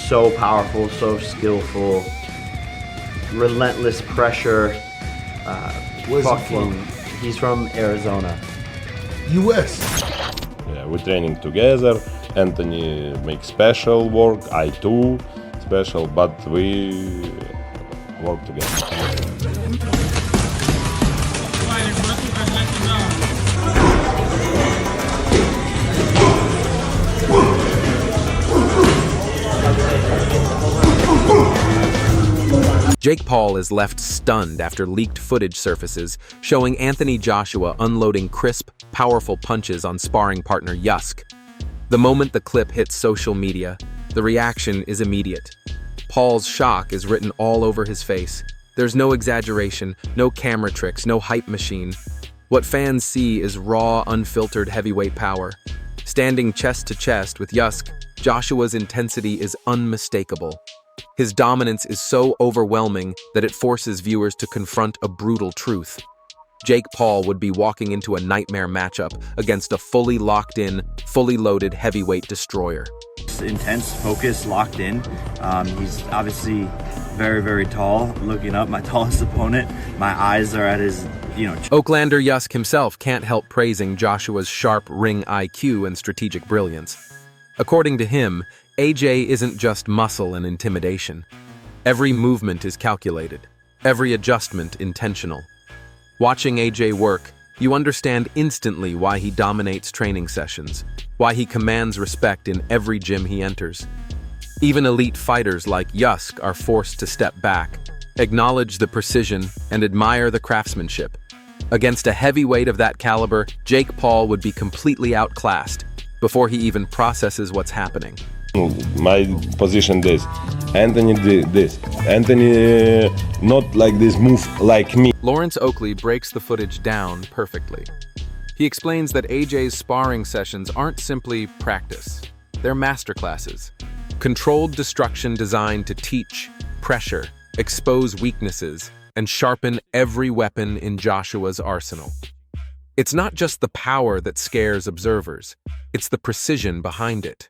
so powerful, so skillful, relentless pressure. Where's he from? He's from Arizona. US. Yeah, we're training together. Anthony makes special work, I too special, but we work together. Jake Paul is left stunned after leaked footage surfaces showing Anthony Joshua unloading crisp, powerful punches on sparring partner Usyk. The moment the clip hits social media, the reaction is immediate. Paul's shock is written all over his face. There's no exaggeration, no camera tricks, no hype machine. What fans see is raw, unfiltered heavyweight power. Standing chest to chest with Usyk, Joshua's intensity is unmistakable. His dominance is so overwhelming that it forces viewers to confront a brutal truth. Jake Paul would be walking into a nightmare matchup against a fully locked-in, fully loaded heavyweight destroyer. Intense, focus, locked in. He's obviously very, very tall. Looking up, my tallest opponent. My eyes are at his, Oaklander Usyk himself can't help praising Joshua's sharp ring IQ and strategic brilliance. According to him, AJ isn't just muscle and intimidation. Every movement is calculated, every adjustment intentional. Watching AJ work, you understand instantly why he dominates training sessions, why he commands respect in every gym he enters. Even elite fighters like Usyk are forced to step back, acknowledge the precision, and admire the craftsmanship. Against a heavyweight of that caliber, Jake Paul would be completely outclassed before he even processes what's happening. My position this, Anthony this, Anthony not like this, move like me. Lawrence Oakley breaks the footage down perfectly. He explains that AJ's sparring sessions aren't simply practice, they're masterclasses. Controlled destruction designed to teach, pressure, expose weaknesses, and sharpen every weapon in Joshua's arsenal. It's not just the power that scares observers, it's the precision behind it.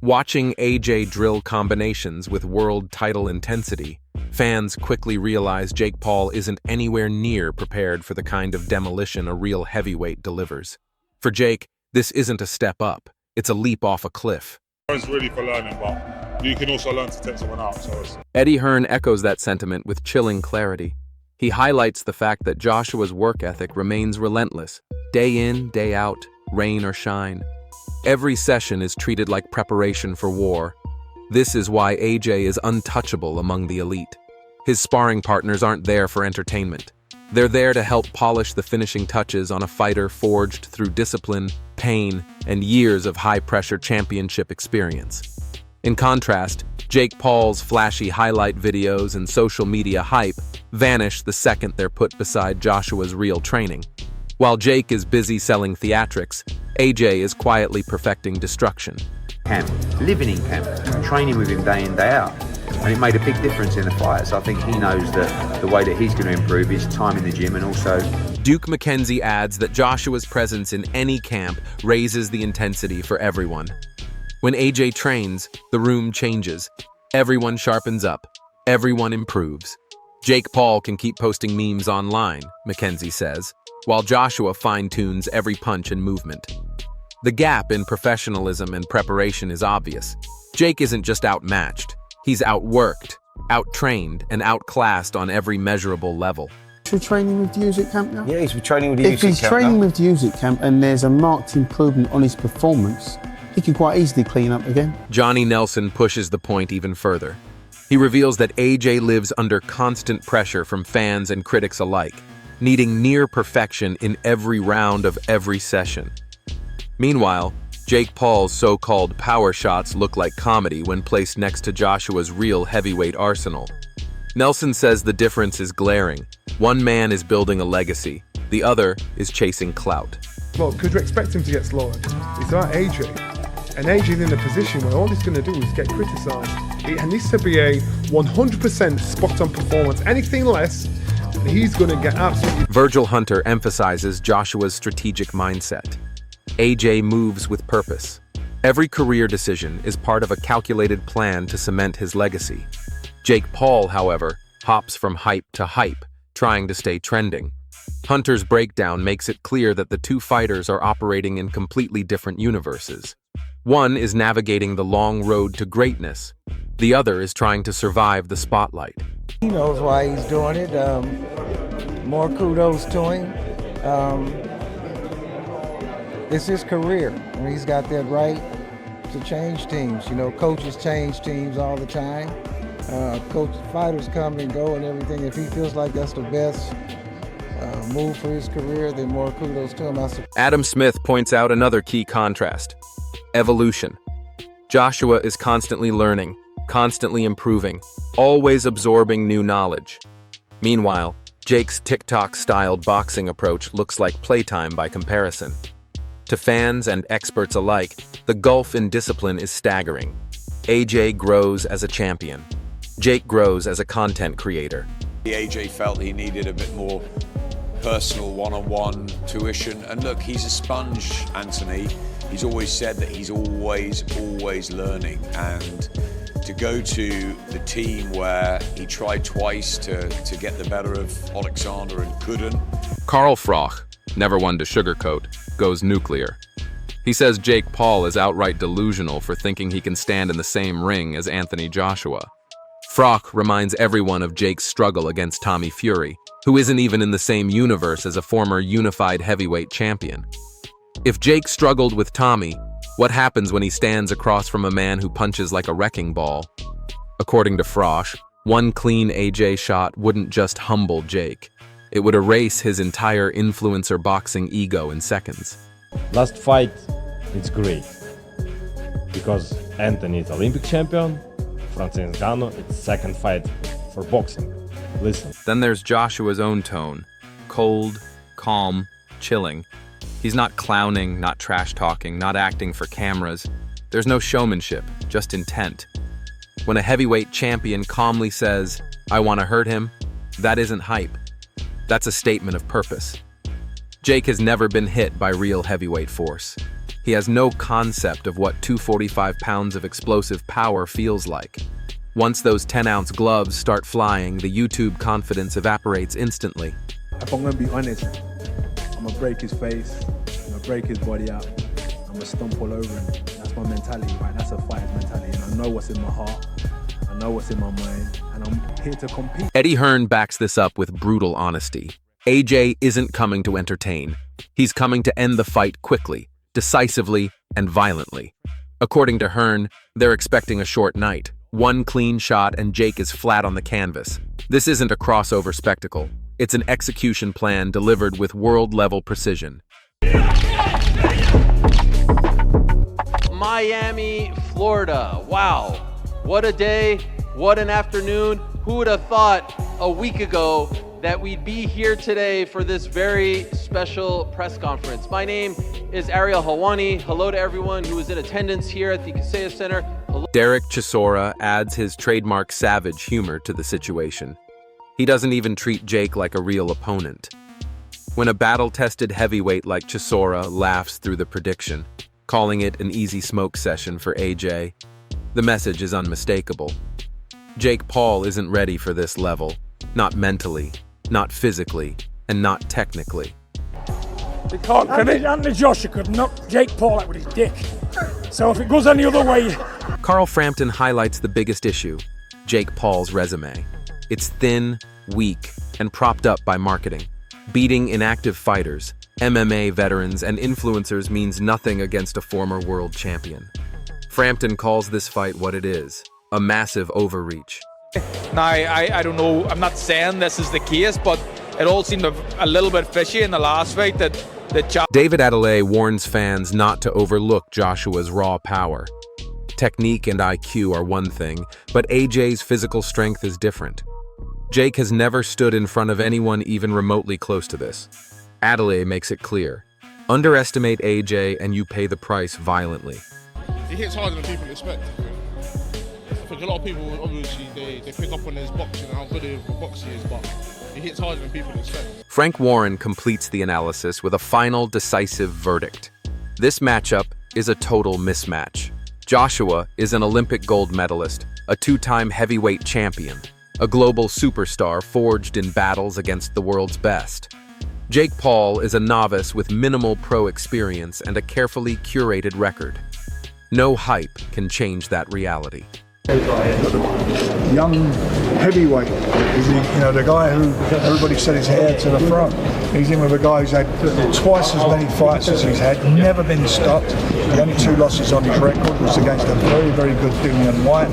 Watching AJ drill combinations with world title intensity, fans quickly realize Jake Paul isn't anywhere near prepared for the kind of demolition a real heavyweight delivers. For Jake, this isn't a step up, it's a leap off a cliff. It's really for learning, but you can also learn to take someone out. Eddie Hearn echoes that sentiment with chilling clarity. He highlights the fact that Joshua's work ethic remains relentless, day in, day out, rain or shine. Every session is treated like preparation for war. This is why AJ is untouchable among the elite. His sparring partners aren't there for entertainment. They're there to help polish the finishing touches on a fighter forged through discipline, pain, and years of high-pressure championship experience. In contrast, Jake Paul's flashy highlight videos and social media hype vanish the second they're put beside Joshua's real training. While Jake is busy selling theatrics, AJ is quietly perfecting destruction. Camp, living in camp, training with him day in, day out. And it made a big difference in the fights. I think he knows that the way that he's going to improve is time in the gym and also... Duke McKenzie adds that Joshua's presence in any camp raises the intensity for everyone. When AJ trains, the room changes. Everyone sharpens up. Everyone improves. Jake Paul can keep posting memes online, McKenzie says, while Joshua fine-tunes every punch and movement. The gap in professionalism and preparation is obvious. Jake isn't just outmatched. He's outworked, outtrained, and outclassed on every measurable level. Is he training with the Usyk camp now? Yeah, he's training with the Usyk camp. If he's training with the Usyk camp and there's a marked improvement on his performance, he can quite easily clean up again. Johnny Nelson pushes the point even further. He reveals that AJ lives under constant pressure from fans and critics alike, needing near perfection in every round of every session. Meanwhile, Jake Paul's so-called power shots look like comedy when placed next to Joshua's real heavyweight arsenal. Nelson says the difference is glaring. One man is building a legacy, the other is chasing clout. Well, could you expect him to get slaughtered? It's about AJ. And AJ's in a position where all he's going to do is get criticised. It needs to be a 100% spot-on performance. Anything less, he's going to get absolutely... Virgil Hunter emphasizes Joshua's strategic mindset. AJ moves with purpose. Every career decision is part of a calculated plan to cement his legacy. Jake Paul, however, hops from hype to hype, trying to stay trending. Hunter's breakdown makes it clear that the two fighters are operating in completely different universes. One is navigating the long road to greatness. The other is trying to survive the spotlight. He knows why he's doing it. More kudos to him. It's his career, and he's got that right to change teams. You know, coaches change teams all the time. Fighters come and go and everything. If he feels like that's the best move for his career, then more kudos to him. Adam Smith points out another key contrast: evolution. Joshua is constantly learning, constantly improving, always absorbing new knowledge. Meanwhile, Jake's TikTok-styled boxing approach looks like playtime by comparison. To fans and experts alike, the gulf in discipline is staggering. AJ grows as a champion. Jake grows as a content creator. AJ felt he needed a bit more personal one-on-one tuition. And look, he's a sponge, Anthony. He's always said that he's always learning. And to go to the team where he tried twice to get the better of Alexander and couldn't. Carl Froch, never one to sugarcoat, goes nuclear. He says Jake Paul is outright delusional for thinking he can stand in the same ring as Anthony Joshua. Froch reminds everyone of Jake's struggle against Tommy Fury, who isn't even in the same universe as a former unified heavyweight champion. If Jake struggled with Tommy, what happens when he stands across from a man who punches like a wrecking ball? According to Froch, one clean AJ shot wouldn't just humble Jake. It would erase his entire influencer boxing ego in seconds. Last fight, it's great. Because Anthony is Olympic champion, Francis Ngannou, it's second fight for boxing. Listen. Then there's Joshua's own tone. Cold, calm, chilling. He's not clowning, not trash-talking, not acting for cameras. There's no showmanship, just intent. When a heavyweight champion calmly says, "I want to hurt him," that isn't hype. That's a statement of purpose. Jake has never been hit by real heavyweight force. He has no concept of what 245 pounds of explosive power feels like. Once those 10-ounce gloves start flying, the YouTube confidence evaporates instantly. If I'm going to be honest, I'm going to break his face, I'm going to break his body up, I'm going to stomp all over him. That's my mentality, right? That's a fighter's mentality. And I know what's in my heart, I know what's in my mind, and I'm here to compete. Eddie Hearn backs this up with brutal honesty. AJ isn't coming to entertain. He's coming to end the fight quickly, decisively, and violently. According to Hearn, they're expecting a short night. One clean shot and Jake is flat on the canvas. This isn't a crossover spectacle. It's an execution plan delivered with world-level precision. Miami, Florida. Wow. What a day, what an afternoon. Who would have thought a week ago that we'd be here today for this very special press conference. My name is Ariel Helwani. Hello to everyone who is in attendance here at the Kaseya Center. Hello. Derek Chisora adds his trademark savage humor to the situation. He doesn't even treat Jake like a real opponent. When a battle-tested heavyweight like Chisora laughs through the prediction, calling it an easy smoke session for AJ, the message is unmistakable. Jake Paul isn't ready for this level, not mentally, not physically, and not technically. Anthony Joshua could knock Jake Paul out with his dick. So if it goes any other way... Carl Frampton highlights the biggest issue, Jake Paul's resume. It's thin, weak, and propped up by marketing. Beating inactive fighters, MMA veterans, and influencers means nothing against a former world champion. Frampton calls this fight what it is, a massive overreach. Now, I don't know, I'm not saying this is the case, but it all seemed a little bit fishy in the last fight that David Adelaide warns fans not to overlook Joshua's raw power. Technique and IQ are one thing, but AJ's physical strength is different. Jake has never stood in front of anyone even remotely close to this. Adelaide makes it clear. Underestimate AJ and you pay the price violently. He hits harder than people expect. I think a lot of people, obviously, they pick up on his boxing and how good of a boxer he is, but he hits harder than people expect. Frank Warren completes the analysis with a final decisive verdict. This matchup is a total mismatch. Joshua is an Olympic gold medalist, a two-time heavyweight champion, a global superstar forged in battles against the world's best. Jake Paul is a novice with minimal pro experience and a carefully curated record. No hype can change that reality. Young heavyweight. He's the guy who everybody said his hair to the front. He's in with a guy who's had twice as many fights as he's had, never been stopped. The only 2 losses on his record was against a very, very good Dillian White.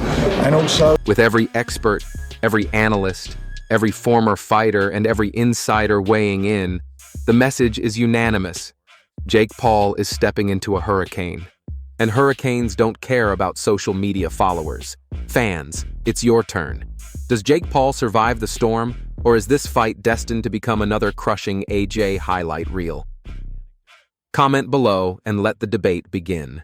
And also, with every expert, every analyst, every former fighter, and every insider weighing in, the message is unanimous. Jake Paul is stepping into a hurricane. And hurricanes don't care about social media followers. Fans, it's your turn. Does Jake Paul survive the storm, or is this fight destined to become another crushing AJ highlight reel? Comment below and let the debate begin.